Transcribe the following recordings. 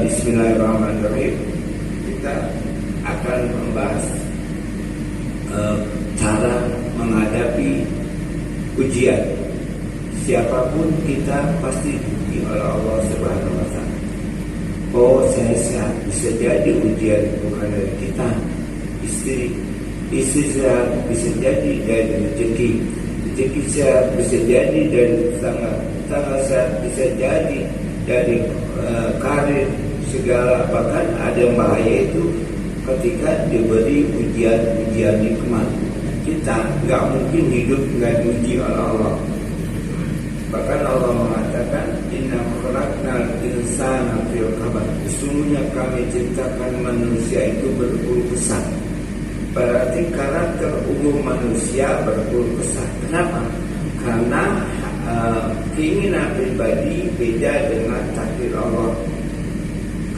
Bismillahirrahmanirrahim. Kita akan membahas cara menghadapi ujian. Siapapun kita pasti diuji oleh Allah Subhanahu wa Ta'ala. Oh, saya sehat, bisa jadi ujian bukan dari kita. Istri sehat bisa jadi dari rezeki sehat bisa jadi dari tetangga sehat bisa jadi dari karir segala. Bahkan ada yang bahaya itu ketika diberi ujian nikmat. Kita nggak mungkin hidup nggak diuji oleh Allah. Bahkan Allah mengatakan inna khalaqnal insana fi kabad. Sesungguhnya kami ciptakan manusia itu berkeluh kesah. Berarti karakter umum manusia berkeluh kesah. Kenapa? Karena keinginan pribadi beda dengan takdir Allah.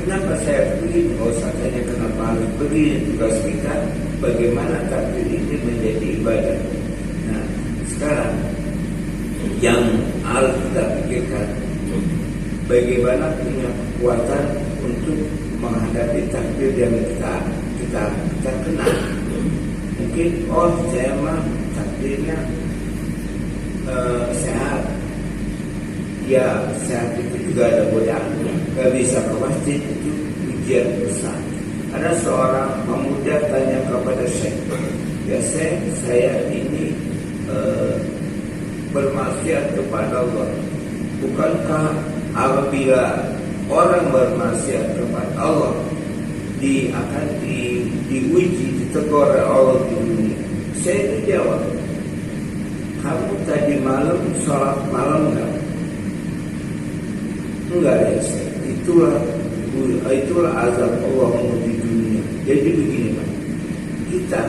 Kenapa saya begini? Oh, saya kenapa harus begini? Tugas kita bagaimana takdir ini menjadi ibadah. Nah, sekarang yang harus kita pikirkan bagaimana punya kekuatan untuk menghadapi takdir yang kita kenal. Mungkin saya mah takdirnya sehat. Ya, sehat itu juga ada godaan. Gak bisa ke masjid, itu ujian besar. Ada seorang pemuda tanya kepada Syekh, ya Syekh, saya ini bermaksiat kepada Allah. Bukankah apabila orang bermaksiat kepada Allah akan diuji, ditegur oleh Allah di dunia? Saya jawab, kamu tadi malam sholat malam enggak? Enggak ya Syekh. Itulah azab Allah di dunia. Jadi begini Pak, kita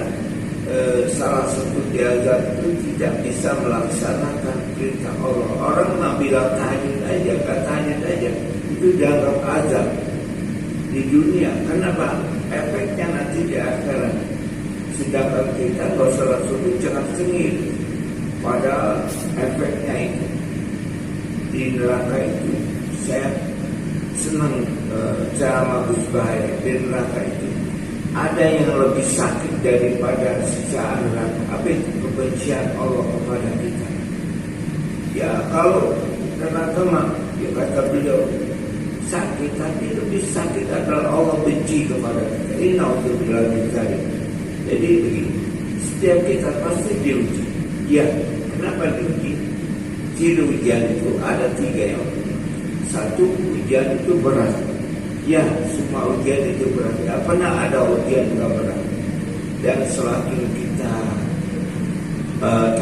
salah satu diazab itu tidak bisa melaksanakan perintah Allah. Orang mah bilang tahajud aja, itu dianggap azab di dunia. Kenapa? Efeknya nanti di akhirat. Sedangkan kita kalau salat subuh jangan cengir. Padahal efeknya itu di neraka itu. Saya senang ceramah Gus Bahaya di neraka itu. Ada yang lebih sakit daripada siksa neraka. Apa itu? Kebencian Allah kepada kita. Ya kalau neraka mah, ya kata beliau sakit, tapi lebih sakit adalah Allah benci kepada kita. Ini naudzubillah min dzalik. Jadi begini, setiap kita pasti diuji. Ya, kenapa diuji? Ciri ujian itu ada 3 yang. Satu, ujian itu berat. Ya, semua ujian itu berat. Tidak pernah ada ujian yang berat. Dan semakin kita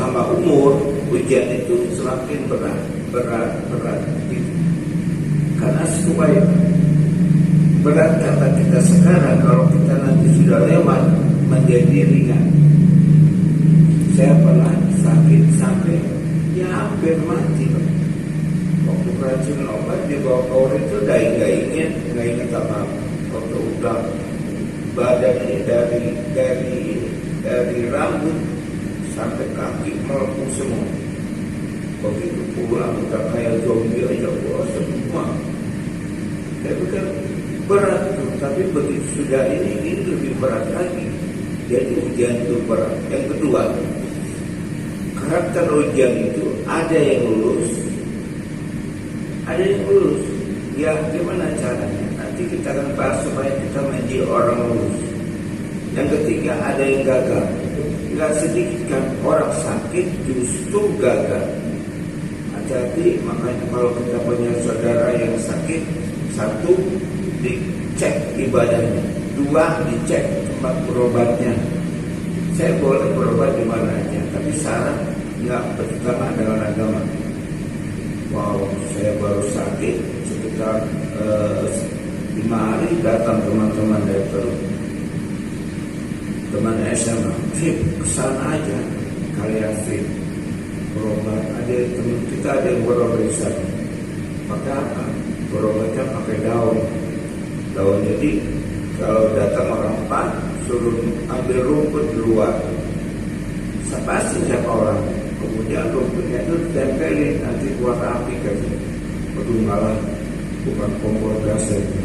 tambah umur, ujian itu semakin berat. Gitu. Karena supaya berat kata kita sekarang, kalau kita nanti sudah lewat menjadi ringan. Saya pernah sakit sampai hampir mati. Waktu keracunan obat di bawah kaur itu nggak ingat apa. Waktu udah badannya dari rambut sampai kaki melepuh semua. Begitu pulang udah kayak zombie aja semua. Saya pikir berat tuh, tapi begitu sudah ini lebih berat lagi. Jadi ujian itu berat. Yang kedua, karakter ujian itu ada yang lulus. Ya gimana caranya? Nanti kita akan bahas supaya kita menjadi orang lulus. Yang ketiga, ada yang gagal. Gak sedikit kan orang sakit justru gagal. Hati-hati, makanya kalau kita punya saudara yang sakit, 1, dicek ibadahnya, 2, dicek tempat berobatnya. Saya boleh berobat di mana aja, tapi syarat nggak bertentangan dengan agama. Wow, saya baru sakit sekitar 5 hari, datang teman-teman dari Peru, teman SMA, kesana aja kalian berobat. Ada teman kita ada yang berobat di sana. Pakai apa? Berobatnya pakai daun. Jadi kalau datang orang Pak, suruh ambil rumput di luar. Pasti siapa orang. Kemudian rumputnya itu tempelin, nanti buat api kan. Malah bukan kompor gas itu.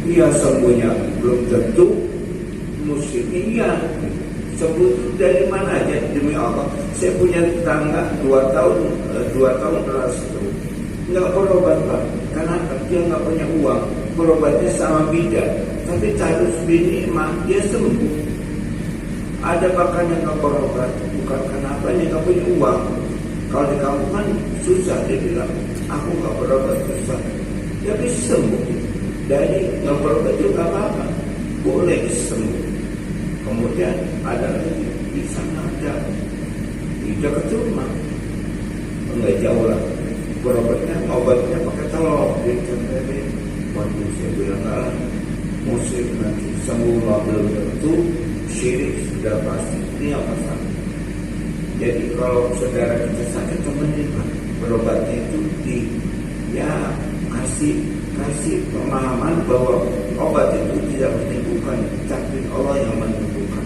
Iya sembuhnya belum tentu musiknya iya. Sembuh itu dari mana aja demi Allah. Saya punya tetangga 2 tahun keras itu nggak berobat Pak. Kenapa? Dia nggak punya uang. Berobatnya sama bidan. Tapi terus bini mah dia sembuh. Ada bahkan yang nggak berobat bukan kenapa dia nggak punya uang. Kalau di kampung kan susah, dia bilang aku nggak berobat susah. Dia bisa sembuh. Dari nggak berobat juga apa-apa, boleh sembuh. Kemudian ada lagi di sana ada di dekat rumah, enggak jauh lah. Berobatnya obatnya pakai telur. Dia cari, waktu saya bilang lah, musik nanti sembuh belum tentu, syirik sudah pasti. Ini apa salah? Jadi kalau saudara kita sakit temenin Pak, berobatnya itu kasih pemahaman bahwa obat itu tidak menyembuhkan, tapi Allah yang menyembuhkan.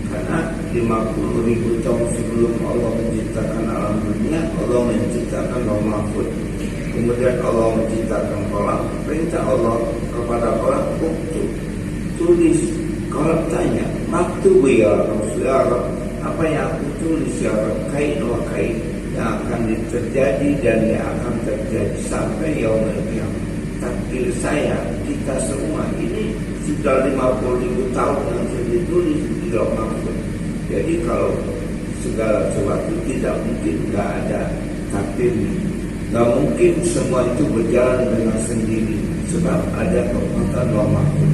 Karena 50.000 tahun sebelum Allah menciptakan alam dunia, Allah menciptakan Lauh Mahfuz. Kemudian Allah menciptakan kolam. Perintah Allah kepada kolam untuk tulis. Kolam tanya, maktubu ya Rasulullah, apa yang aku tulis ya kain wa kain yang akan terjadi dan yang akan terjadi sampai yaumul qiyamah. Takdir saya, kita semua ini sudah 50.000 tahun yang sudah ditulis di Lauh Mahfuz. Jadi kalau segala sesuatu tidak mungkin nggak ada takdirnya. Nggak mungkin semua itu berjalan dengan sendiri sebab ada kekuatan Lauh Mahfuz.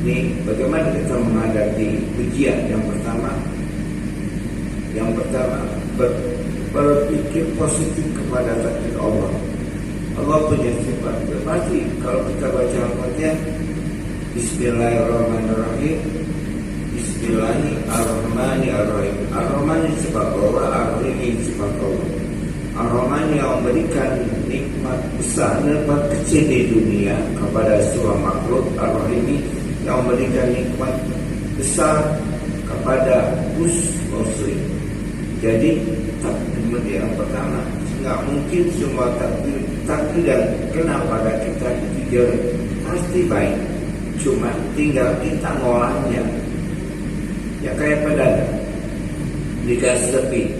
Ini bagaimana kita menghadapi ujian yang pertama? Yang pertama berpikir positif kepada takdir Allah. Allah punya sifat. Pasti kalau kita baca Al-Fatihah, Bismillahirrahmanirrahim, Bismillahirrahmanirrahim. Ar-Rahman sifat Allah, Ar-Rahim sifat Allah. Ar-Rahman yang memberikan nikmat besar, nikmat kecil di dunia kepada semua makhluk. Ar-Rahim yang memberikan nikmat besar kepada muslim. Jadi takdir yang pertama, nggak mungkin semua takdir yang kena pada kita itu jelek, pasti baik. Cuma tinggal kita ngolahnya. Ya kayak pedagang dikasih sepi,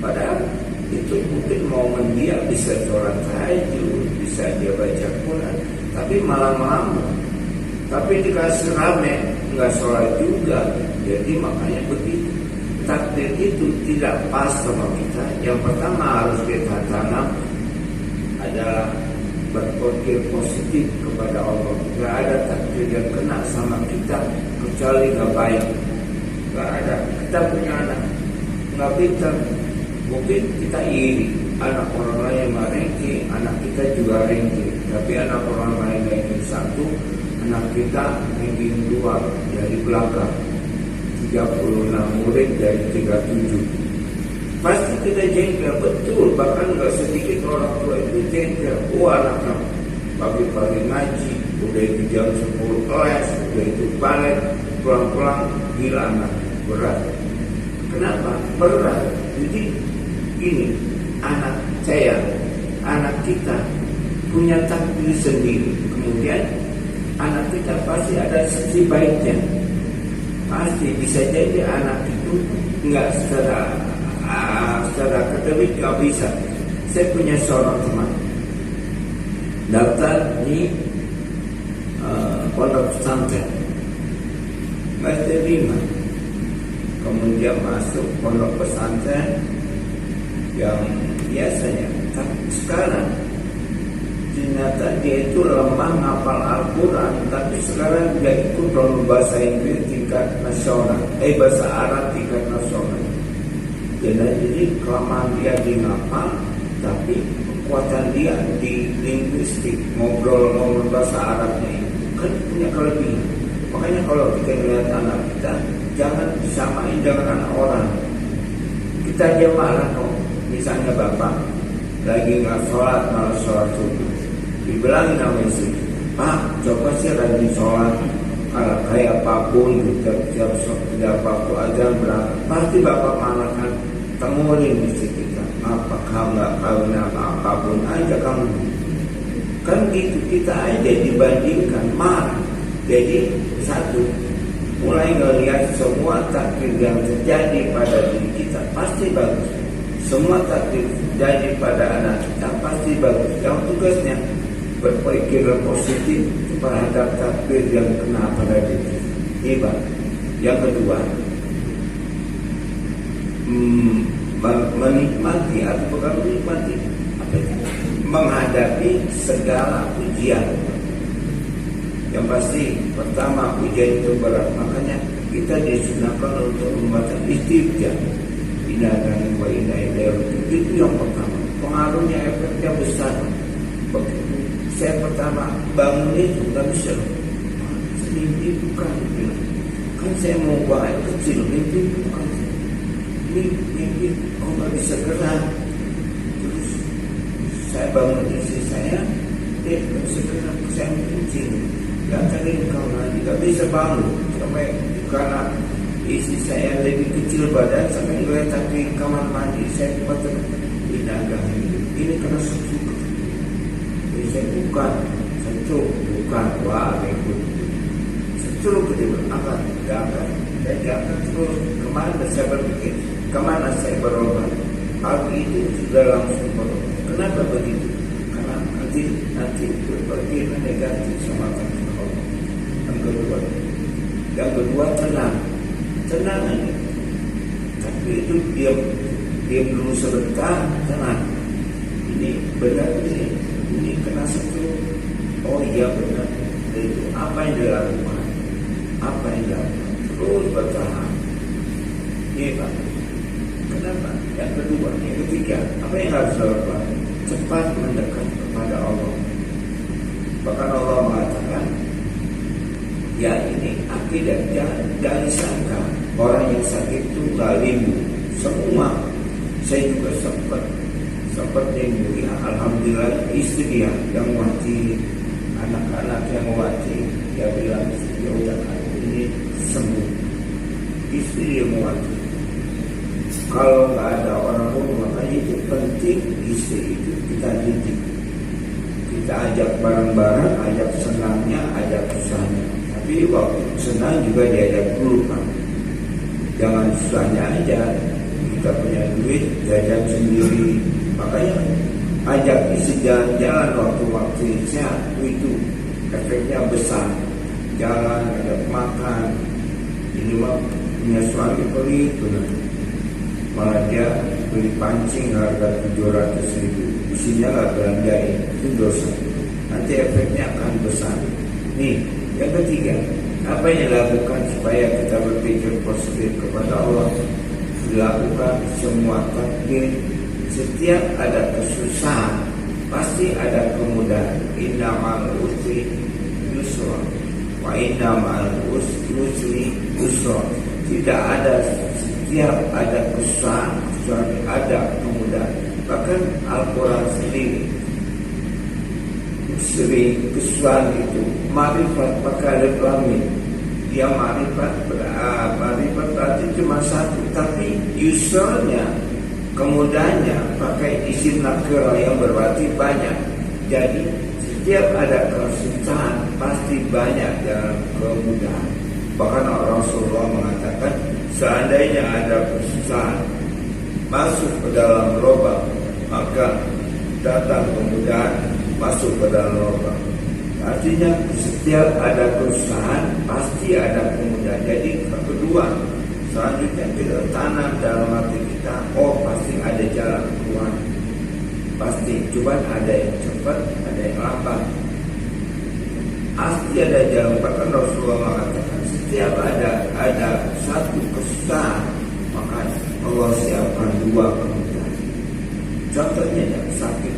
padahal itu mungkin momen dia bisa sholat tahajud, bisa dia baca Quran, tapi malam-malam. Tapi dikasih rame, nggak sholat juga. Jadi makanya begitu. Takdir itu tidak pas sama kita. Yang pertama harus kita tanam adalah berpikir positif kepada Allah. Gak ada takdir yang kena sama kita kecuali gak baik. Gak ada. Kita punya anak gak pintar, mungkin kita iri. Anak orang lain ranking, anak kita juga ranking. Tapi anak orang lain ranking 1, anak kita ranking 2 dari belakang. 36 murid dari 37. Pasti kita jengkel, betul. Bahkan gak sedikit orang tua itu jengkel. Anaknya pagi-pagi ngaji, udah itu jam 10 kelas, udah itu balik, pulang-pulang, gila anak, berat. Kenapa? Berat. Jadi ini anak saya, anak kita punya takdir sendiri. Kemudian anak kita pasti ada sisi baiknya. Pasti bisa jadi anak itu nggak secara akademik nggak bisa. Saya punya seorang teman daftar di pondok pesantren, nggak terima. Kemudian masuk pondok pesantren yang biasanya, tapi sekarang ternyata dia itu lemah ngapal Al-Quran, tapi sekarang dia ikut lomba bahasa Inggris tingkat nasional, bahasa Arab tingkat nasional. Jadi kelamaan dia di ngapal, tapi kekuatan dia di linguistik, ngobrol bahasa Arabnya itu kan punya kelebihan. Makanya kalau kita lihat anak kita, jangan disamain dengan anak orang. Kita aja marah kok. Misalnya bapak lagi nggak sholat, malah sholat subuh, dibilangin sama istri, Pak, coba sih rajin sholat. Kalau kayak apapun, tiap waktu aja berangkat, pasti bapak malah temuin istri kita. Apa kamu nggak kawin apapun aja kamu? Kan gitu, kita aja dibandingkan marah. Jadi satu, mulai ngelihat semua takdir yang terjadi pada diri kita pasti bagus. Semua takdir terjadi pada anak kita pasti bagus. Yang tugasnya berpikir positif terhadap takdir yang kena pada diri. Hebat. Yang kedua, menikmati atau bukan menikmati, apa itu? Menghadapi segala ujian. Yang pasti pertama ujian itu berat, makanya kita disunahkan untuk membaca istighfar. Innallahi wa inna ilaihi raji'un. Itu yang pertama. Pengaruhnya efeknya besar. Begitu saya pertama bangun itu nggak bisa. Mimpi bukan. Kan saya mau buang air kecil, mimpi bukan. Mimpi nggak bisa gerak. Terus saya bangun istri saya, dia nggak bisa gerak. Saya kencing. Gak cari kau lagi, gak bisa bangun sampai karena isi saya lebih kecil badan sampai ngeliat di kamar mandi saya baca ini karena sejuk. Jadi saya bukan sejuk, bukan wah ikut sejuk gitu akan saya terus kemana saya berpikir kemana saya berobat pagi itu sudah langsung berobat. Kenapa begitu? Karena nanti berpikir negatif sama Allah. Yang kedua tenang aja. Tapi itu diam dulu sebentar, tenang. Ini benar ini kena satu. Oh iya benar. Itu apa yang dilakukan? Terus bertahan. Iya Pak. Kenapa? Yang kedua, yang ketiga, apa yang harus dilakukan? Cepat mendekat kepada Allah. Bahkan Allah mengatakan, ya ini akidah, jangan disangka orang yang sakit itu gak limbu. Semua, saya juga sempat limbu. Ya, alhamdulillah istri yang mati, anak-anak yang mati, dia bilang ya udah ini sembuh. Istri yang mati. Kalau nggak ada orang rumah, makanya itu penting istri itu kita didik. Kita ajak bareng-bareng, ajak senangnya, ajak susahnya. Tapi waktu senang juga diajak dulu kan. Jangan susahnya aja. Kita punya duit, jajan sendiri. Makanya ajak isi jalan-jalan waktu-waktu sehat itu efeknya besar. Jalan, ajak makan. Ini mah punya suami pelit benar. Malah dia beli pancing harga 700.000. Isinya nggak belanjain, itu dosa. Nanti efeknya akan besar. Nih. Yang ketiga, apa yang dilakukan supaya kita berpikir positif kepada Allah? Dilakukan semua takdir. Setiap ada kesusahan, pasti ada kemudahan. Inna ma'al usri yusra, wa inna ma'al usri yusra. Tidak ada setiap ada kesusahan, kecuali ada kemudahan. Bahkan Al-Quran sendiri kesusahan itu marifat pakai reklamin. Dia marifat berarti cuma satu, tapi usernya kemudahannya pakai isim nakira yang berarti banyak. Jadi setiap ada kesusahan pasti banyak dalam kemudahan. Bahkan Rasulullah mengatakan seandainya ada kesusahan masuk ke dalam lubang, maka datang kemudahan masuk ke dalam lubang. Artinya setiap ada kesusahan pasti ada kemudahan. Jadi kedua, selanjutnya kita tanam dalam hati kita, oh pasti ada jalan keluar. Pasti, cuma ada yang cepat, ada yang lambat. Pasti ada jalan. Bahkan Rasulullah mengatakan setiap ada satu kesusahan, maka Allah siapkan dua kemudahan. Contohnya yang sakit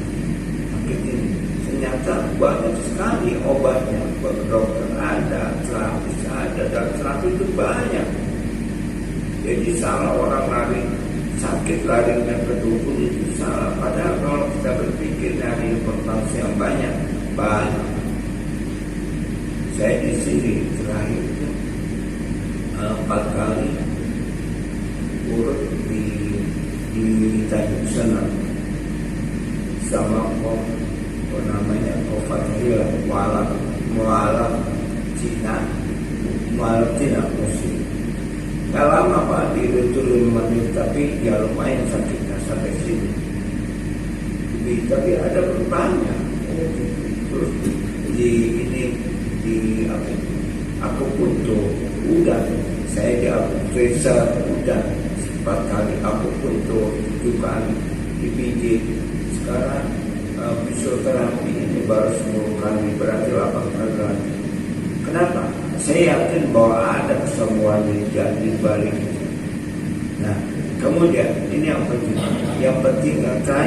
ini. Ternyata banyak sekali obatnya. Dokter ada, terapis ada, dan terapi itu banyak. Jadi salah orang lari sakit larinya ke dukun itu salah. Padahal kalau kita berpikir dari informasi yang banyak. Saya di sini terakhir itu 4 kali urut di Tanjung Senang sama Om namanya Al-Fatihah mualaf Cina Muslim. Gak lama Pak, turun 5 menit, tapi ya lumayan sakitnya sampai sini. Tapi ada perubahannya. Terus di aku punto udah, saya di akupresa udah 4 kali, aku punto 7 kali dipijit. Sekarang fisioterapi ini baru 10 kali, berarti 8 kali lagi. Kenapa? Saya yakin bahwa ada kesembuhan di balik itu. Nah, kemudian ini yang penting. Yang penting,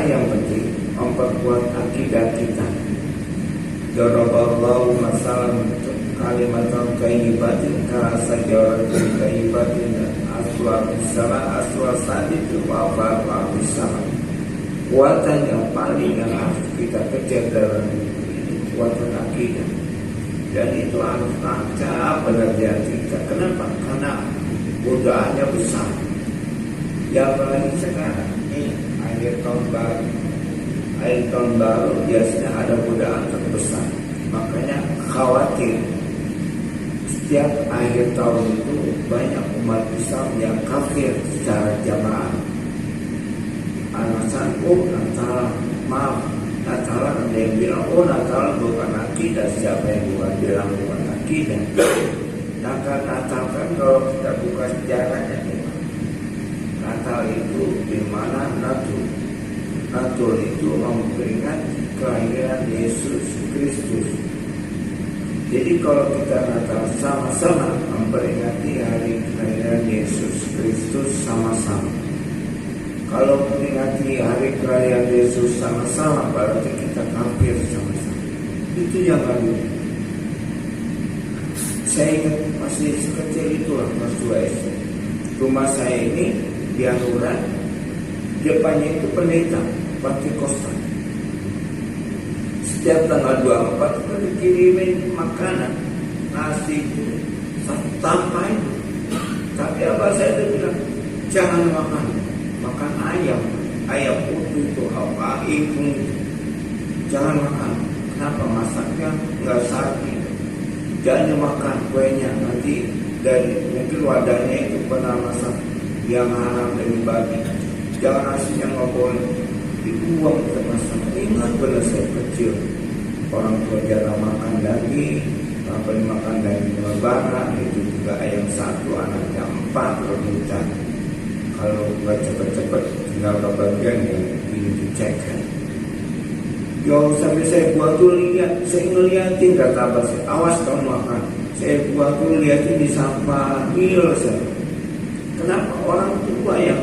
yang penting memperkuat akidah kita. Daraballahu masalan kalimatan thayyibatin kasajaratin thayyibatin aswa sadiq wa sama. Kuatan yang paling yang harus kita kejar dalam ini kuatan akidah. Dan itu harus lancar pada kita. Kenapa? Karena godaannya besar. Ya apalagi sekarang ini akhir tahun baru biasanya ada godaan terbesar. Makanya khawatir setiap akhir tahun itu banyak umat Islam yang kafir secara jamaah. Alasan Natalan ada yang bilang Natalan bukan akidah. Siapa yang bilang bukan akidah? Natal kan kalau kita buka sejarahnya, Natal itu di mana Natal itu memperingati kelahiran Yesus Kristus. Jadi kalau kita Natal sama-sama memperingati hari kelahiran Yesus Kristus sama-sama. Kalau memperingati hari kelahiran Yesus sama-sama, berarti kita kafir sama-sama. Itu yang kami. Saya ingat masih sekecil itulah kelas 2 SD. Rumah saya ini di Anuran, depannya itu pendeta Pantekosta. Setiap tanggal 24 kita dikirimin makanan, nasi itu tanpa itu. Tapi abah saya itu bilang jangan makan ayam utuh itu apa itu jangan makan. Kenapa? Masaknya nggak sapi. Jangan makan kuenya, nanti dari mungkin wadahnya itu pernah masak yang haram dari babi. Jangan nasinya nggak boleh dibuang ke masak. Ingat pada saya kecil orang tua jarang makan daging, apa makan daging lebaran, itu juga ayam 1 anaknya 4 rebutan. Kalau nggak cepet-cepet tinggal ke bagian yang ingin dicek kan. Yo sampai saya buat tuh saya ngeliatin kata abah saya, awas kamu makan. Saya buat tuh liatin di sampah, saya. Kenapa orang tua yang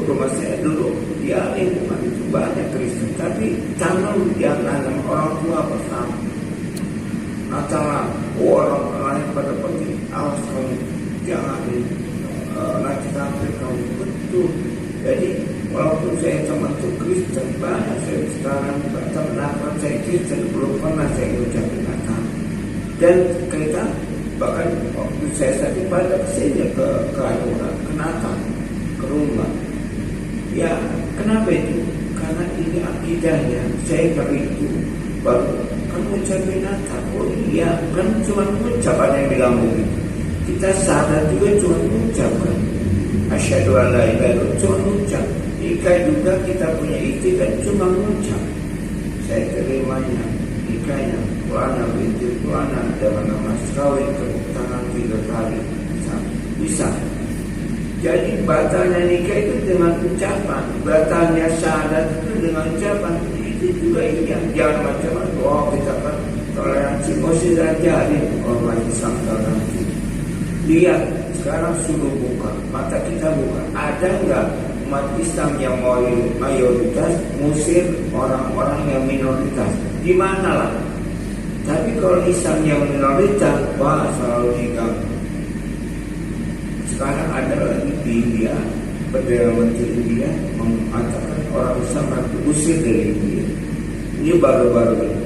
rumah saya dulu dia lingkungan itu banyak Kristen, tapi tanam yang nanam orang tua bersama. Natalan, orang lain pada pergi, awas kamu jangan nanti sampai kamu betul. Jadi walaupun saya termasuk Kristen, banyak saya sekarang kenapa saya Kristen belum pernah saya ucapin Natal. Dan kita bahkan waktu saya tadi pada kesini ke Anuran, ke Natal, ke rumah. Ya kenapa itu? Karena ini akidahnya. Saya kali itu baru kamu ucapin Natal. Oh iya, kan cuma ucap ada yang bilang begitu. Kita sadar juga cuma ucap kan. Asyhadu an la ilaha illallah cuma ucap. Nikah juga kita punya itikad cuma ucap. Saya terimanya nikahnya Fulana binti Fulana dengan mas kawin tepuk tangan 3 kali bisa. Jadi batalnya nikah itu dengan ucapan, batalnya syahadat itu dengan ucapan. Itu juga yang jangan macam-macam. Kita kan toleransi, mesti ajarin orang Islam toleransi. Lihat sekarang sudah buka, mata kita buka. Ada nggak umat Islam yang mayoritas musir orang-orang yang minoritas? Di mana lah? Tapi kalau Islam yang minoritas, wah selalu diganggu. Sekarang ada lagi di India, Perdana Menteri India mengatakan orang Islam harus diusir dari India. Ini baru-baru ini.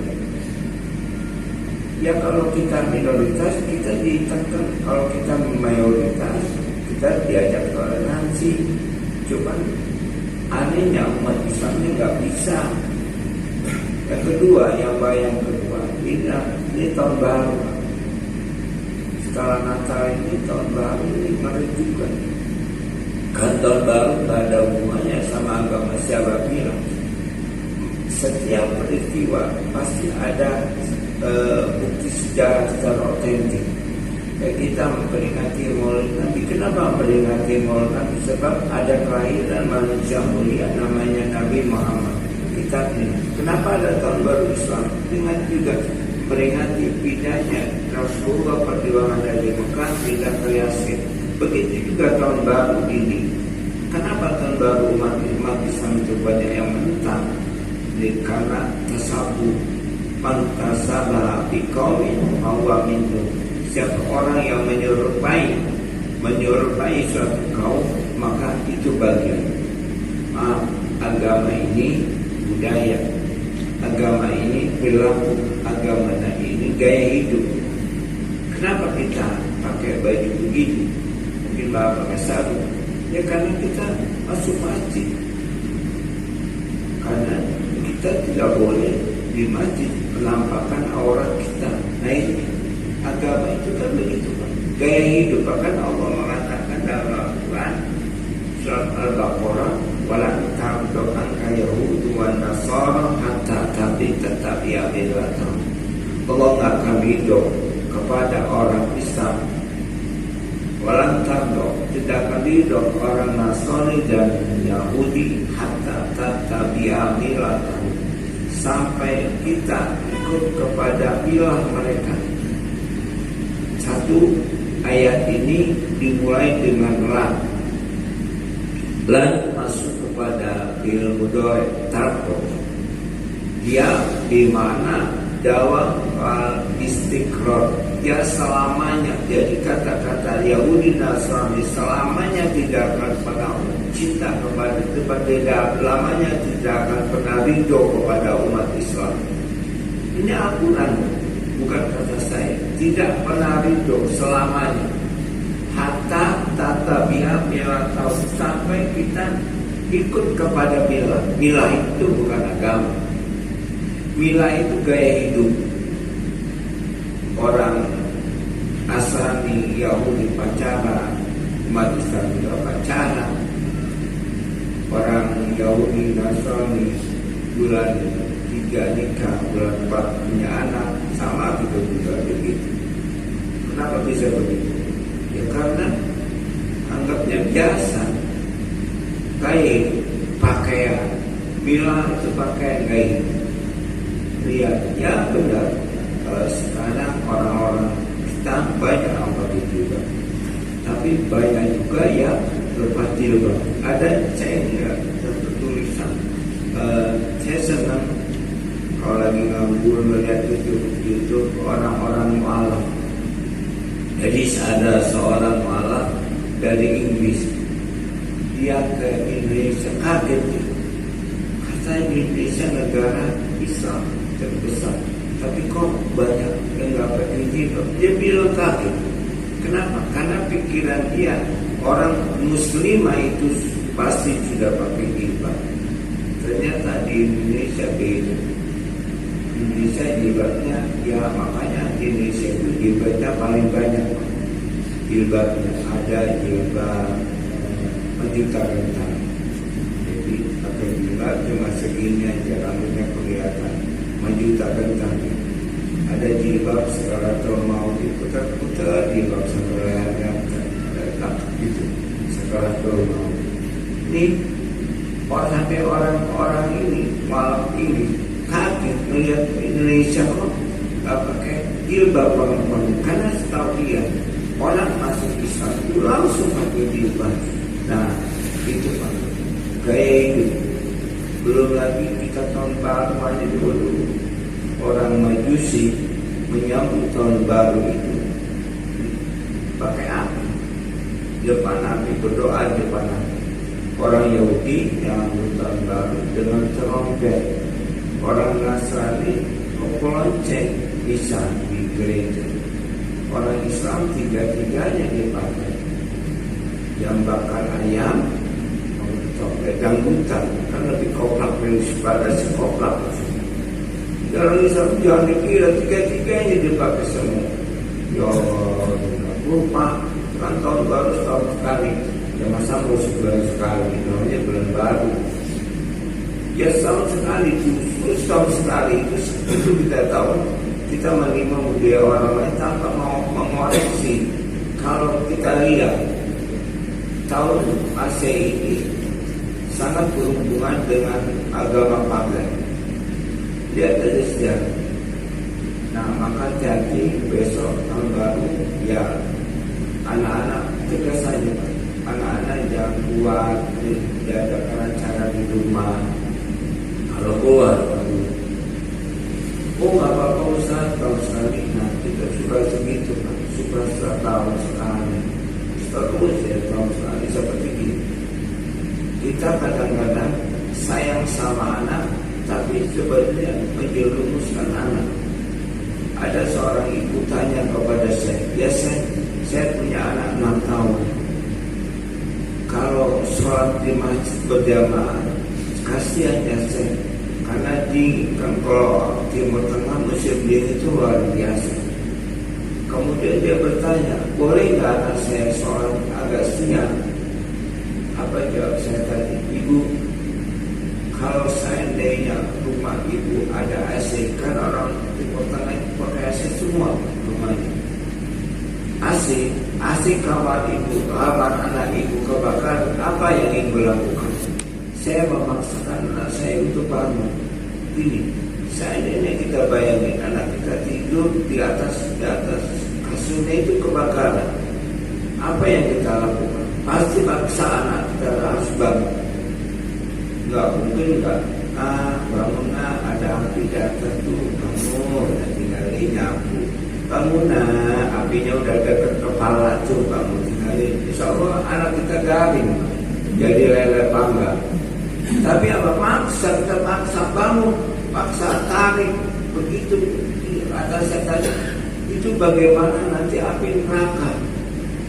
Ya kalau kita minoritas, kita ditekan. Kalau kita mayoritas, kita diajak toleransi. Cuman anehnya umat Islamnya nggak bisa. Yang kedua, yang kedua, ini tahun baru. Setelah Natal ini tahun baru ini ngeri juga. Kan tahun baru gak ada hubungannya sama agama. Siapa bilang? Setiap peristiwa pasti ada bukti sejarah secara otentik. Kayak kita memperingati Maulid Nabi. Kenapa memperingati Maulid Nabi? Sebab ada kelahiran manusia mulia namanya Nabi Muhammad. Kita kenapa ada tahun baru Islam? Dengan juga memperingati pindahnya Rasulullah perjuangan dari Mekah pindah ke Yasin. Begitu juga tahun baru ini. Kenapa tahun baru umat Islam itu banyak yang menentang? Karena tasabuh pantasabah biqaumin huwa minhum. Siapa orang yang menyerupai suatu kaum, maka itu bagian. Agama ini budaya, agama ini perilaku, agama ini gaya hidup. Kenapa kita pakai baju begitu? Mungkin pakai sarung. Ya karena kita masuk masjid. Karena kita tidak boleh di masjid menampakkan aurat kita. Nah ini agama itu kan begitu kan. Gaya hidup, bahkan Allah mengatakan dalam Al-Quran surat Al-Baqarah, walan ta'budu anka yahudu wan nasara hatta tabi'a millathum. Allah enggak akan ridho kepada orang Islam. Walan ta'budu, tidak akan ridho orang Nasrani dan Yahudi hatta tabi'a millathum, sampai kita ikut kepada milah mereka. Satu, ayat ini dimulai dengan lan masuk kepada fi'il mudhari tarko. Dia dimana dawam istiqrar, dia selamanya. Jadi kata-kata Yahudi Nasrani selamanya tidak akan pernah cinta kepada lamanya tidak akan pernah ridho kepada umat Islam. Ini Al-Quran, bukan kata saya. Tidak pernah ridho selamanya. Hatta tatabi'a millathum, sampai kita ikut kepada milah. Milah itu bukan agama. Milah itu gaya hidup. Orang Nasrani, Yahudi pacaran, umat Islam juga pacaran. Orang Yahudi Nasrani bulan 3 nikah, bulan 4 punya anak, sama kita juga begitu. Kenapa bisa begitu? Ya karena anggapnya biasa. Kain, pakaian, bilang itu pakaian kain. Lihat, ya benar. Sekarang orang-orang kita banyak yang begitu juga. Tapi banyak juga yang lepas jilbab. Ada saya lihat satu tulisan. Saya senang kalau lagi nganggur melihat YouTube orang-orang mualaf. Jadi ada seorang mualaf dari Inggris, dia ke Indonesia, kaget. Katanya Indonesia negara Islam terbesar, tapi kok banyak yang nggak pakai jilbab. Dia bilang kaget. Kenapa? Karena pikiran dia orang muslimah itu pasti sudah pakai jilbab. Ternyata di Indonesia beda. Indonesia jilbabnya, ya makanya di Indonesia itu jilbabnya paling banyak. Jilbabnya ada jilbab penjuta rentang. Jadi pakai jilbab cuma segini aja, rambutnya kelihatan. Menjuta rentang. Ada jilbab sekarang kalau mau diputar-putar, jilbab sampai lehernya gitu. Sekarang kalau mau. Ini sampai orang-orang ini malam ini kaget melihat Indonesia kok nggak pakai jilbab perempuan. Karena setahu dia orang masuk Islam itu langsung pakai jilbab. Nah itu Pak, gaya hidup. Belum lagi kita tahun baru aja dulu orang Majusi menyambut tahun baru itu pakai api, depan api, berdoa depan api. Orang Yahudi yang tahun baru dengan trompet. Orang Nasrani pelonceng bisa di gereja. Orang Islam tiga-tiganya dipakai. Yang bakar ayam, trompet dangdutan kan lebih koplak pada si koplak. Dalam Islam jangan dikira tiga-tiganya dipakai semua. Ya Allah, lupa kan tahun baru setahun sekali. Ya masa mau sebulan sekali, namanya bulan baru. Ya setahun sekali, justru setahun sekali itu kita tahu kita menerima budaya orang lain tanpa mau mengoreksi. Kalau kita lihat tahun Masehi ini sangat berhubungan dengan agama pagan. Lihat aja sejarah. Nah maka jadi besok tahun baru ya anak-anak tegas saja, anak-anak jangan buat diadakan acara di rumah. Kalau keluar, oh nggak apa-apa Ustaz, tahun sekali. Nah kita suka segitu kan, suka setahun sekali, terus ya tahun sekali seperti ini. Kita kadang-kadang sayang sama anak, tapi sebenarnya menjerumuskan anak. Ada seorang ibu tanya kepada saya, ya saya punya anak 6 tahun. Kalau sholat di masjid berjamaah, kasihan ya saya, karena kan kalau Timur Tengah musim dingin itu luar biasa. Kemudian dia bertanya, boleh nggak anak saya sholat agak siang? Apa jawab saya tadi? Ibu, kalau seandainya rumah ibu ada AC, kan orang Timur Tengah pakai AC semua rumahnya. AC kamar ibu, kamar anak ibu kebakaran, apa yang ibu lakukan? Saya memaksakan anak saya untuk bangun. Ini, seandainya kita bayangin anak kita tidur di atas kasurnya itu kebakaran, apa yang kita lakukan? Pasti paksa anak kita harus bangun. Nggak mungkin nggak. Bangun ada api di atas tuh, bangun, tinggalin nyapu. Bangun apinya udah dekat kepala tuh, bangun tinggalin. Insya Allah anak kita garing, jadi lele panggang. Tapi apa kita paksa bangun, paksa tarik, begitu atasnya tadi. Itu bagaimana nanti api neraka.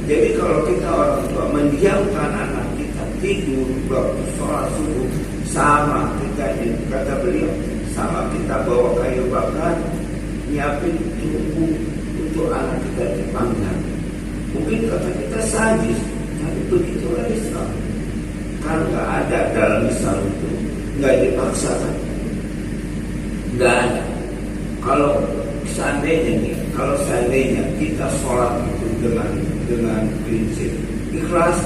Jadi kalau kita orang tua mendiamkan anak kita tidur waktu sholat subuh, sama kita kata beliau, sama kita bawa kayu bakar, nyiapin tunggu untuk anak kita dipanggang. Mungkin kata kita sadis, tapi begitulah Islam. Kan nggak ada dalam Islam itu, nggak dipaksakan, nggak ada. Kalau seandainya kita sholat itu dengan prinsip ikhlas,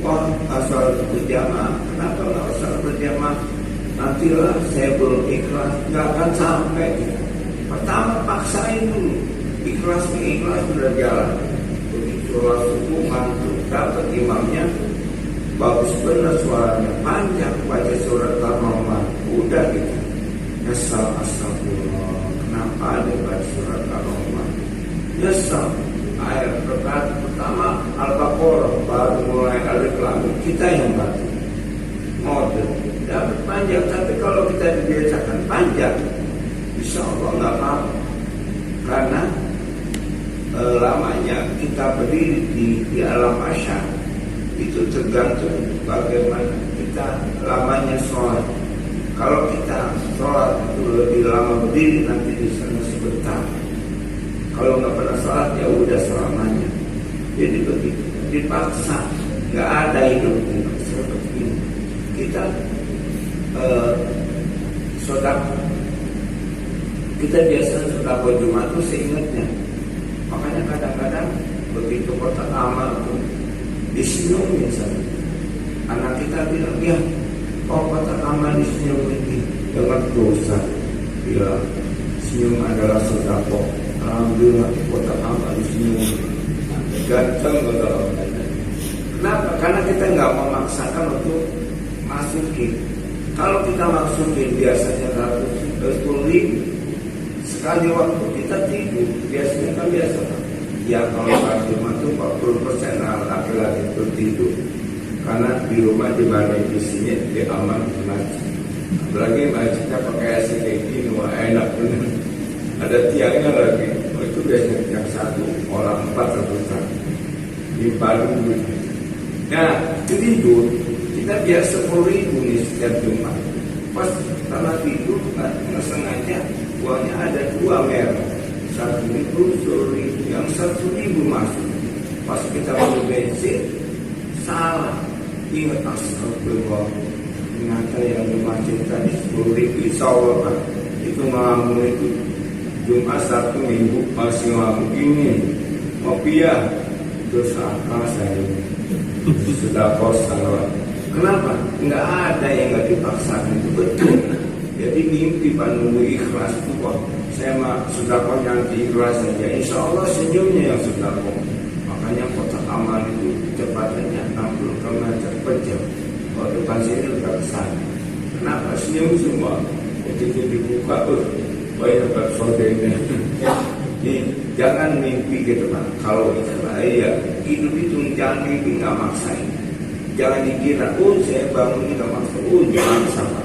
wah sholat berjamaah, kenapa nggak sholat berjamaah? Nantilah saya belum ikhlas, nggak akan sampai. Pertama paksain dulu, ikhlas sudah jalan. Begitu sholat subuh ngantuk, dapat imamnya bagus benar suaranya, panjang, baca surat Al-Rahman, udah gitu. Astagfirullah, kenapa ada baca surat Al-Rahman? Nyesal, ayat pertama Al-Baqarah, baru mulai alif lam, kita yang baca. Model, dapat panjang, tapi kalau kita dibiasakan panjang, insya Allah nggak apa-apa. Karena lamanya kita berdiri di alam asyar, itu tergantung bagaimana kita lamanya sholat. Kalau kita sholat itu lebih lama berdiri, nanti di sana sebentar. Kalau nggak pernah sholat ya udah selamanya. Jadi begitu, dipaksa, nggak ada hidup seperti ini. Kita sodako, kita biasa sodako Jumat itu seingatnya. Makanya kadang-kadang begitu kotak amal itu disenyumin saja. Anak kita bilang, ya, kotak amal disenyumin dengan dosa. Bila senyum adalah sodako, alhamdulillah kotak amal disenyumin. Ganteng betul. Kenapa? Karena kita nggak memaksakan untuk masukin. Kalau kita masukin biasanya 110.000 sekali waktu kita tidur, biasanya kan biasa. Ya kalau di rumah itu 40% laki-laki itu tidur. Karena di rumah dibanding isinya di aman masjid. Apalagi masjidnya pakai AC kayak gini, wah enak bener. Ada tiangnya lagi. Itu biasanya tiang 1, orang 4 atau 1. Di Bandung. Nah, tidur kita biasa 10.000 nih setiap Jumat. Pas setelah tidur nggak sengaja uangnya ada 2 merek, 1.000, 10.000, yang 1.000 masuk. Pas kita beli bensin, salah. Ingat astagfirullah. Ternyata yang dimacet tadi 10.000, insya Allah Pak. Itu ngelamun itu Jumat, Sabtu, Minggu masih ngelamun ini. Mopiah, dosa apa saya? Sudah kos salawat. Kenapa? Nggak ada yang nggak dipaksakan, itu betul. Jadi mimpi Pak nunggu ikhlas itu kok. Saya mah sudah kok nanti ikhlas saja. Insya Allah senyumnya yang sudah kok. Makanya kotak amal itu kecepatannya 60 km per jam. Kalau depan sini udah kesana. Kenapa senyum semua? Begitu dibuka, banyak bersodenya. Jangan mimpi gitu Pak. Kalau ikhlas ya hidup itu jangan mimpi nggak maksain. Jangan dikira, saya bangun ini nggak maksa. Jangan sama.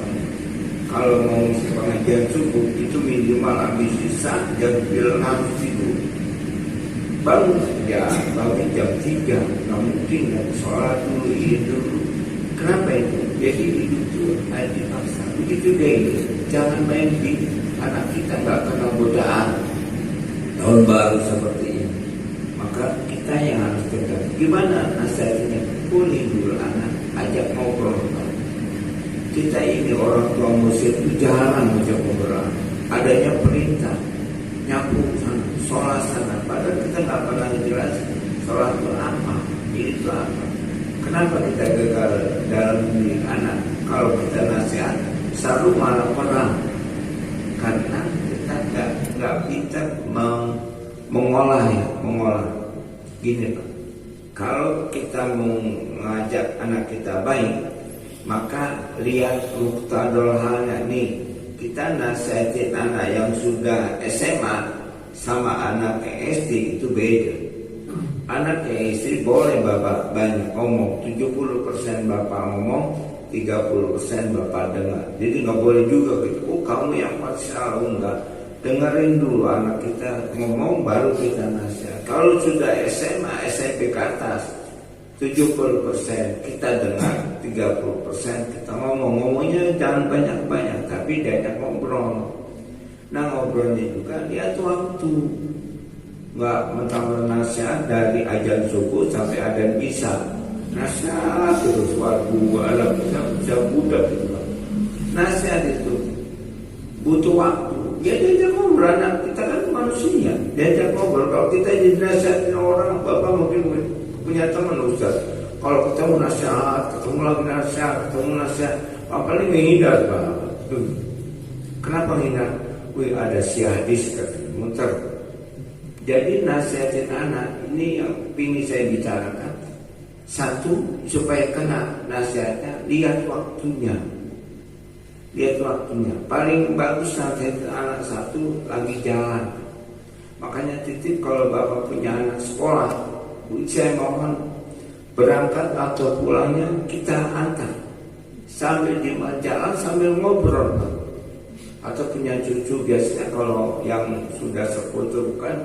Kalau mau pengajian subuh itu minimal habis sisa jam 9 harus tidur. Bangun jam 3, nggak mungkin kan sholat dulu, dulu. Kenapa itu? Jadi hidup itu harus dipaksa. Begitu deh, jangan main di anak kita nggak kena godaan tahun baru seperti ini. Maka kita yang harus tegas. Gimana nasihatnya? Boleh dulu anak, ajak ngobrol. Kita ini orang tua Muslim itu jarang ajak ngobrol. Adanya perintah, nyapu sana, sholat sana. Padahal kita nggak pernah jelasin sholat itu apa, itu apa. Kenapa kita gagal dalam mendidik anak? Kalau kita nasihat, selalu malah perang. Karena kita nggak pintar mengolah. Gini Pak, kalau kita mau mengajak anak kita baik, maka lihat muktadul halnya nih. Kita nasihatin anak yang sudah SMA sama anak SD itu beda. Anak yang SD boleh bapak banyak ngomong, 70% bapak ngomong, 30% bapak dengar. Jadi nggak boleh juga gitu. Kamu yang partial enggak. Dengerin dulu anak kita ngomong baru kita nasihat. Kalau sudah SMA, SMP ke atas 70% kita dengar, 30% kita ngomongnya jangan banyak-banyak tapi diajak ngobrol. Nah ngobrolnya juga lihat waktu. Nggak mentang-mentang nasihat dari azan subuh sampai azan isya. Nasihat terus waktu alam bisa budak gitu. Nasihat itu butuh waktu. Ya diajak ngobrol, anak kita kan manusia. Diajak ngobrol. Kalau kita jadi nasihatin orang, bapak mungkin punya teman Ustaz. Kalau ketemu nasihat, ketemu lagi nasihat, paling menghindar Pak. Kenapa menghindar? Ada si hadis katanya, muter. Jadi nasihatin anak ini yang ingin saya bicarakan. Satu, supaya kena nasihatnya, lihat waktunya. Paling bagus nasihatin anak satu lagi jalan. Makanya titip kalau bapak punya anak sekolah, saya mohon berangkat atau pulangnya kita antar sambil di jalan sambil ngobrol. Atau punya cucu biasanya kalau yang sudah seputu kan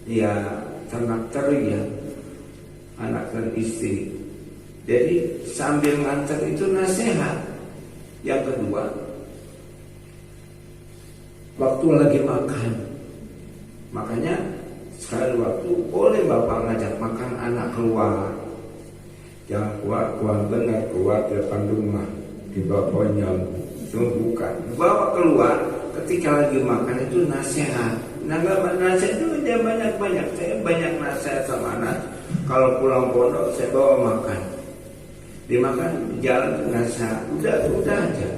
ya ternak teri ya, anak dan istri. Jadi sambil ngantar itu nasihat. Yang kedua, waktu lagi makan, makanya sekali waktu boleh bapak ngajak makan anak keluar. Jangan keluar benar, keluar di depan rumah, di bapaknya, cuma bukan. Bawa keluar ketika lagi makan itu nasihat. Nah nggak nasihat itu dia banyak-banyak. Saya banyak nasihat sama anak. Kalau pulang pondok saya bawa makan. Dimakan jalan nasihat. Udah aja.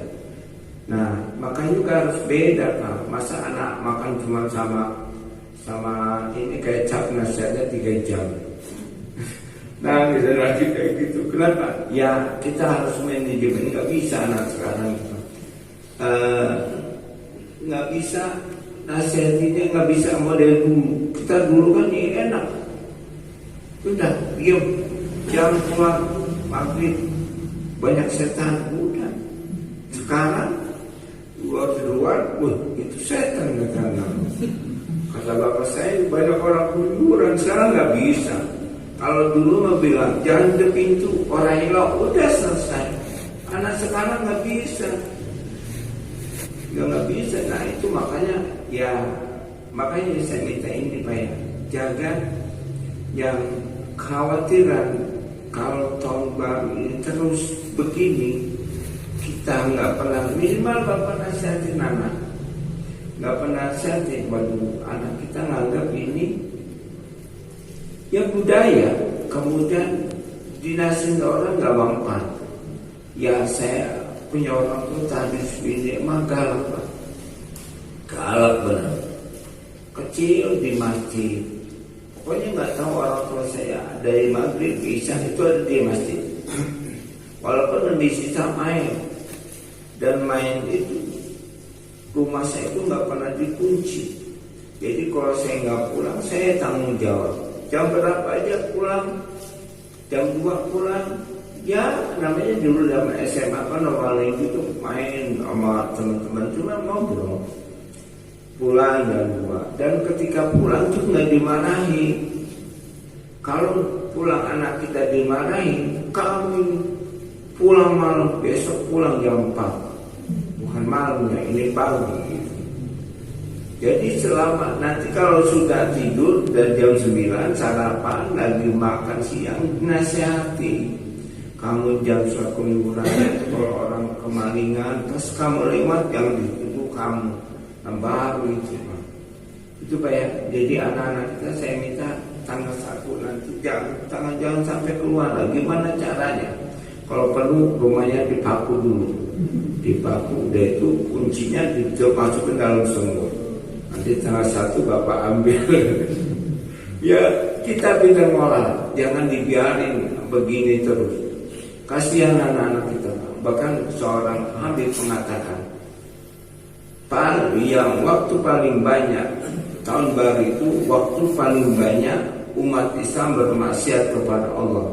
Nah makan juga harus beda Pak. Masa anak makan cuma sama ini kayak cap nasihatnya 3 jam. Nah bisa lagi kayak gitu. Kenapa? Ya kita harus manajemen. Nggak bisa anak sekarang nggak bisa nasihatnya, nggak bisa model dulu. Kita dulu kan ini enak, udah diam, jangan keluar maghrib banyak setan. Udah sekarang luar itu setan kata bapak saya. Banyak orang kuburan sekarang nggak bisa. Kalau dulu mau bilang jangan di pintu orang hilang, udah selesai. Anak sekarang nggak bisa. nggak bisa. Nah itu makanya saya minta ini Pak ya, jaga yang khawatiran kalau tahun baru ini terus begini, kita nggak pernah, minimal bapak nasihatin anak, nggak pernah nasihatin, waduh anak kita nganggap ini ya budaya, kemudian dinasihatin orang nggak mampan. Ya saya punya orang tua tadi ini emang galak Pak, galak benar, kecil di masjid. Pokoknya nggak tahu orang tua saya dari maghrib isya itu ada di masjid. Walaupun di sisa main, dan main itu rumah saya itu nggak pernah dikunci. Jadi kalau saya nggak pulang, saya tanggung jawab. Jam berapa aja pulang, jam 2 pulang. Ya namanya dulu zaman SMA kan normalnya itu main sama teman-teman, cuma ngobrol. Pulang jam 2, dan ketika pulang tuh nggak dimarahi. Kalau pulang anak kita dimarahi, kamu pulang malam, besok pulang jam 4, bukan malamnya, ini pagi gitu. Jadi selama nanti kalau sudah tidur dan jam 9 sarapan lagi makan siang, nasihati. Kamu jam keluyuran, kalau orang kemalingan pas kamu lewat yang dituduh kamu. Baru itu Pak ya. Jadi anak-anak kita saya minta tanggal 1 nanti jangan sampai keluar lah. Gimana caranya? Kalau perlu rumahnya dipaku dulu, dipaku, udah itu kuncinya dimasukin dalam sumur. Nanti tanggal 1 bapak ambil. Ya kita bina moral, jangan dibiarin begini terus. Kasihan anak-anak kita. Bahkan seorang Habib mengatakan, yang waktu paling banyak tahun baru itu waktu paling banyak umat Islam bermaksiat kepada Allah.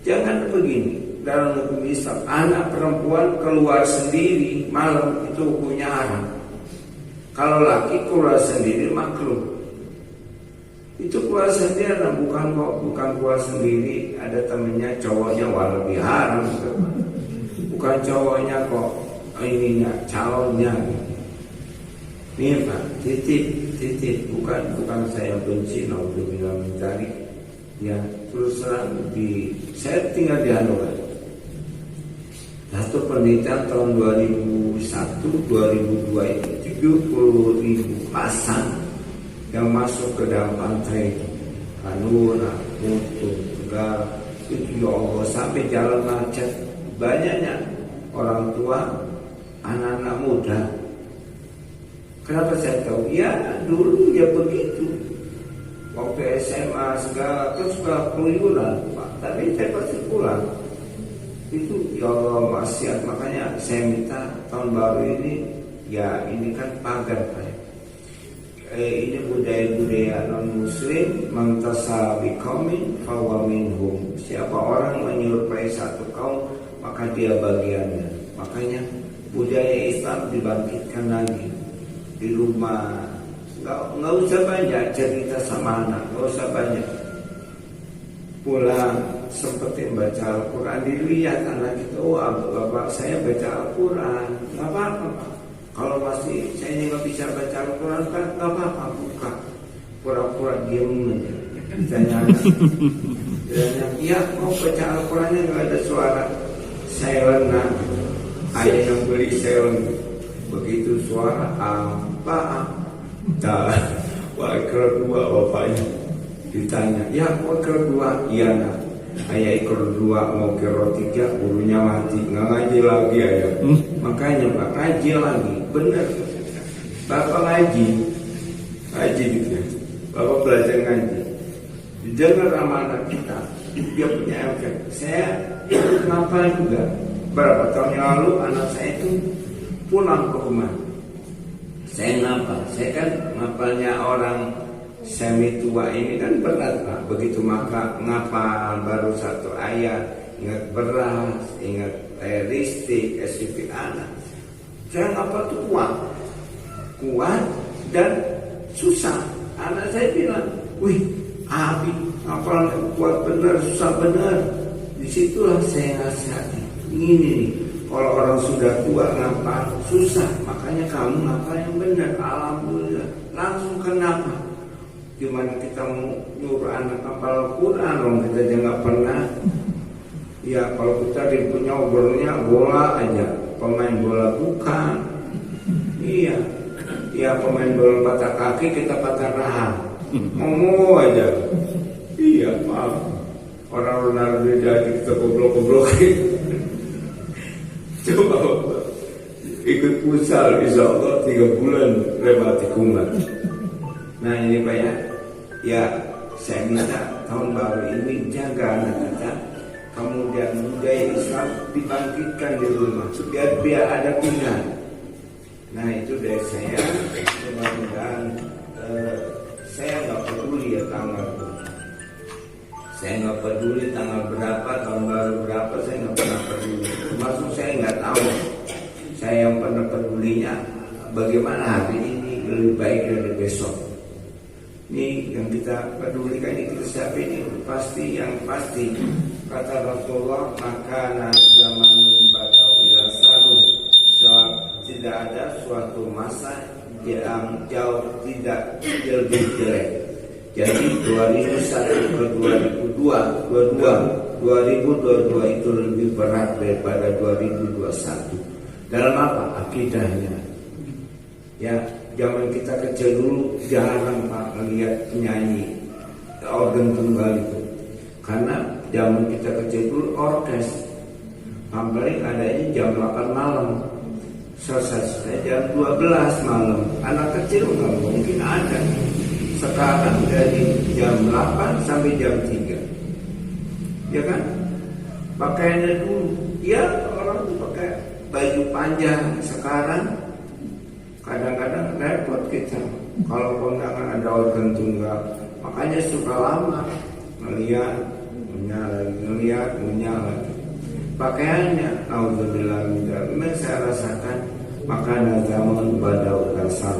Jangan begini, dalam hukum Islam anak perempuan keluar sendiri malam itu hukumnya haram. Kalau laki keluar sendiri makruh. Itu keluar sendiri, bukan keluar sendiri ada temennya cowoknya lebih haram. Bukan cowoknya kok ininya calonnya. Ini Pak, titik, bukan saya benci, naudzubillah mencari. Ya terus terang saya tinggal di Hanoi. Satu penelitian tahun 2001-2002 itu 70.000 pasang yang masuk ke dalam pantai Hanura, Mutu, Tegal. Itu ya Allah sampai jalan macet. Banyaknya orang tua, anak-anak muda. Kenapa saya tahu? Ya dulu ya begitu. Waktu SMA segala terus suka keluyuran Pak. Tapi saya pasti pulang. Itu ya Allah maksiat. Makanya saya minta tahun baru ini, ya ini kan pagar Pak. Ini budaya-budaya non-muslim, mantasabi qaumin fahuwa minhum. Siapa orang menyerupai satu kaum, maka dia bagiannya. Makanya budaya Islam dibangkitkan lagi di rumah. Nggak usah banyak cerita sama anak, nggak usah banyak. Pulang seperti baca Al-Quran, dilihat anak itu, oh bapak saya baca Al-Quran, nggak apa-apa Pak. Kalau masih saya ini nggak bisa baca Al-Quran kan nggak apa-apa, buka pura-pura diem aja. Ditanya iya mau baca Al-Qurannya nggak ada suara, silent. Ayah yang beli silent. Begitu suara apa? Wakil dua bapaknya ditanya, ya wakil dua, iya nak. Ayah ikut 2 mau ke roti 3, gurunya mati, nggak ngaji lagi ayah. Makanya Pak ngaji lagi, benar. Bapak ngaji gitu ya. Bapak belajar ngaji. Didengar sama anak kita, dia punya efek. Saya kenapa juga? Berapa tahun yang lalu anak saya itu pulang ke rumah. Saya ngapa? Saya kan ngapalnya orang semi tua ini kan berat Pak. Begitu maka ngapal baru 1 ayat, ingat beras, ingat air listrik, SPP anak. Saya ngapal tuh kuat dan susah. Anak saya bilang, wih Abi ngapal kuat bener, susah bener. Disitulah saya ngasih hati. Ini nih, kalau orang sudah tua ngapal susah. makanya kamu ngapal yang benar. Alhamdulillah. Langsung kenapa? Gimana kita mau nyuruh anak hafal Quran dong, kita aja nggak pernah. Ya kalau kita punya obrolnya bola aja, pemain bola bukan. Iya, ya pemain bola patah kaki kita patah rahang, ngomong aja. Iya maaf, orang Ronaldo jadi kita goblok-goblokin. Coba ikut futsal, insya Allah 3 bulan rematikuma. Nah ini Pak ya saya minta tahun baru ini jaga anak kita, kemudian budaya Islam dibangkitkan di rumah, biar ada pilihan. Nah itu dari saya, mudah-mudahan saya nggak peduli ya tanggal, saya nggak peduli tanggal berapa, tahun baru berapa, saya nggak pernah peduli. Maksud saya nggak tahu, saya yang pernah pedulinya bagaimana hari ini lebih baik dari besok. Ini yang kita pedulikan, ini kita siapa ini pasti, yang pasti kata Rasulullah, maka zaman badau ila sarun, tidak ada suatu masa yang jauh tidak lebih jelek. Jadi 2001 ke 2022 itu lebih berat daripada 2021. Dalam apa? Akidahnya. Ya, zaman kita kecil dulu jarang Pak melihat penyanyi organ tunggal itu, karena zaman kita kecil dulu orkes paling adanya jam 8 malam, selesai jam 12 malam. Anak kecil nggak mungkin ada. Sekarang dari jam 8 sampai jam 3, ya kan? Pakaiannya dulu, ya orang tuh pakai baju panjang. Sekarang kadang-kadang repot kita kalau kondangan ada organ tunggal, makanya suka lama melihat melihat pakaiannya. Alhamdulillah, memang saya rasakan makanan zaman badau dasar,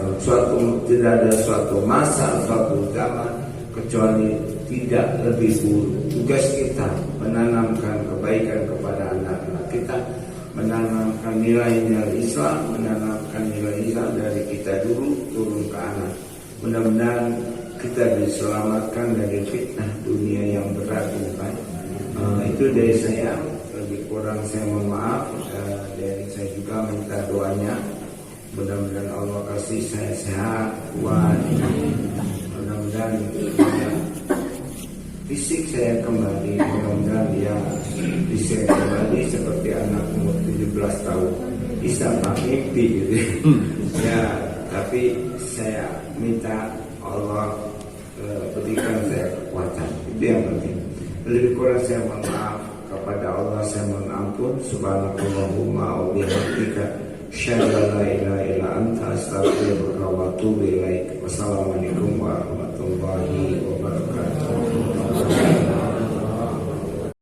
tidak ada suatu masa, suatu zaman kecuali tidak lebih buruk. Tugas kita menanamkan kebaikan kepada anak-anak kita, menanamkan nilai-nilai Islam, menanamkan nilai Islam dari kita dulu turun ke anak. Mudah-mudahan kita diselamatkan dari fitnah dunia yang berat ini Pak. Itu dari saya, lebih kurang saya mohon maaf. Dari saya juga minta doanya, mudah-mudahan Allah kasih saya sehat, kuat. Mudah-mudahan fisik saya kembali, mudah-mudahan dia bisa kembali seperti anak umur 17 tahun. Bisa Pak, mimpi gitu. Ya, tapi saya minta Allah berikan saya kekuatan, itu yang penting. Lebih kurang saya mohon maaf kepada Allah, saya mohon ampun. Subhanakallahumma wa bihamdika, asyhadu an la ilaha illa anta, astaghfiruka wa atubu ilaik. Wassalamualaikum warahmatullahi wabarakatuh.